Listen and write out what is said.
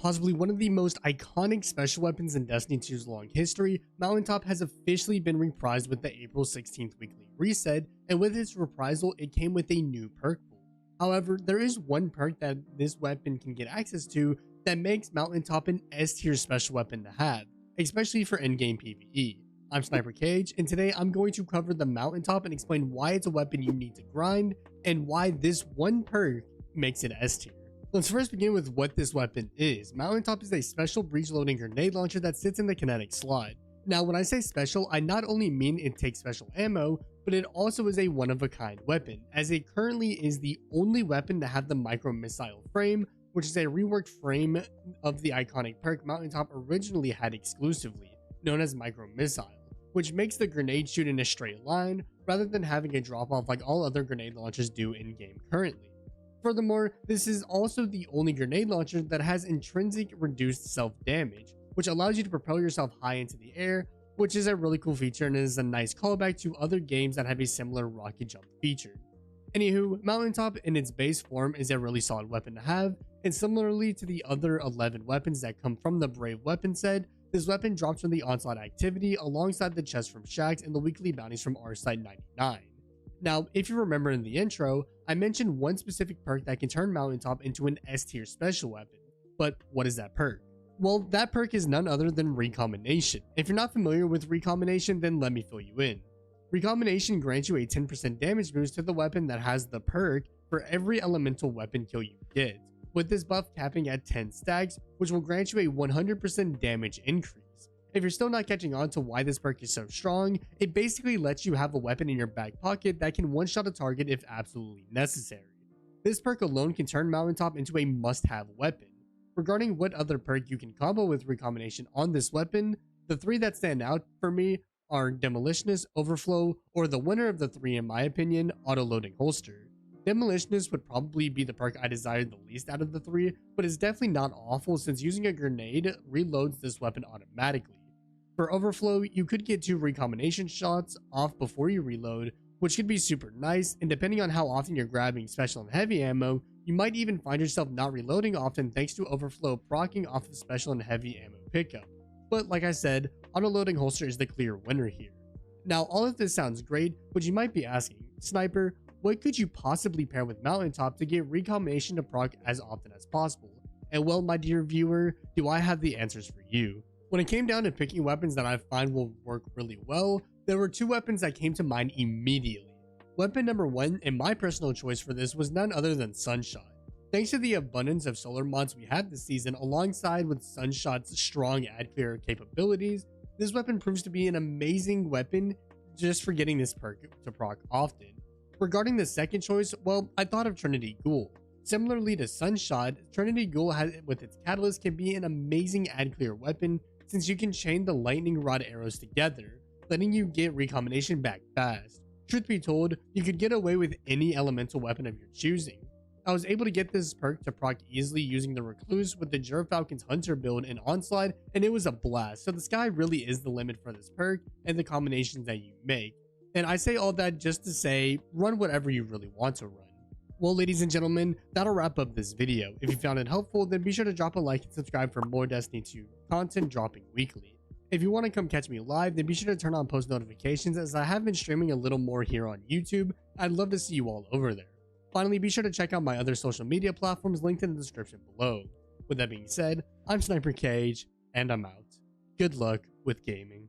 Possibly one of the most iconic special weapons in Destiny 2's long history, Mountaintop has officially been reprised with the April 16th weekly reset, and with its reprisal, it came with a new perk pool. However, there is one perk that this weapon can get access to that makes Mountaintop an S tier special weapon to have, especially for in-game PvE. I'm SniperKH, and today I'm going to cover the Mountaintop and explain why it's a weapon you need to grind, and why this one perk makes it S tier. Let's first begin with what this weapon is. Mountaintop is a special breach loading grenade launcher that sits in the kinetic slot. Now when I say special, I not only mean it takes special ammo, but it also is a one-of-a-kind weapon, as it currently is the only weapon to have the micro missile frame, which is a reworked frame of the iconic perk Mountaintop originally had exclusively, known as micro missile, which makes the grenade shoot in a straight line rather than having a drop off like all other grenade launchers do in game currently. Furthermore, this is also the only grenade launcher that has intrinsic reduced self-damage, which allows you to propel yourself high into the air, which is a really cool feature and is a nice callback to other games that have a similar rocket jump feature. Anywho, Mountaintop in its base form is a really solid weapon to have, and similarly to the other 11 weapons that come from the Brave weapon set, this weapon drops from the Onslaught activity alongside the chest from Shaxx and the weekly bounties from R-Site 99. Now, if you remember in the intro, I mentioned one specific perk that can turn Mountaintop into an S tier special weapon. But what is that perk? Well, that perk is none other than Recombination. If you're not familiar with Recombination, then let me fill you in. Recombination grants you a 10% damage boost to the weapon that has the perk for every elemental weapon kill you get, with this buff capping at 10 stacks, which will grant you a 100% damage increase. If you're still not catching on to why this perk is so strong, it basically lets you have a weapon in your back pocket that can one-shot a target if absolutely necessary. This perk alone can turn Mountaintop into a must-have weapon. Regarding what other perk you can combo with Recombination on this weapon, the three that stand out for me are Demolitionist, Overflow, or the winner of the three in my opinion, Auto-Loading Holster. Demolitionist would probably be the perk I desired the least out of the three, but it's definitely not awful since using a grenade reloads this weapon automatically. For Overflow, you could get 2 recombination shots off before you reload, which could be super nice, and depending on how often you're grabbing special and heavy ammo, you might even find yourself not reloading often thanks to Overflow proccing off of special and heavy ammo pickup. But like I said, Auto-Loading Holster is the clear winner here. Now all of this sounds great, but you might be asking, Sniper, what could you possibly pair with Mountaintop to get recombination to proc as often as possible? And well, my dear viewer, do I have the answers for you? When it came down to picking weapons that I find will work really well, there were 2 weapons that came to mind immediately. Weapon number 1 and my personal choice for this was none other than Sunshot. Thanks to the abundance of solar mods we have this season alongside with Sunshot's strong ad clear capabilities, this weapon proves to be an amazing weapon just for getting this perk to proc often. Regarding the second choice, well, I thought of Trinity Ghoul. Similarly to Sunshot, Trinity Ghoul with its catalyst can be an amazing ad clear weapon since you can chain the lightning rod arrows together, letting you get recombination back fast. Truth be told, you could get away with any elemental weapon of your choosing. I was able to get this perk to proc easily using the Recluse with the Gerfalcon's Hunter build in Onslaught, and it was a blast, so the sky really is the limit for this perk and the combinations that you make. And I say all that just to say, run whatever you really want to run. Well, ladies and gentlemen, that'll wrap up this video. If you found it helpful, then be sure to drop a like and subscribe for more Destiny 2 content dropping weekly. If you want to come catch me live, then be sure to turn on post notifications as I have been streaming a little more here on YouTube. I'd love to see you all over there. Finally, be sure to check out my other social media platforms linked in the description below. With that being said, I'm SniperKH, and I'm out. Good luck with gaming.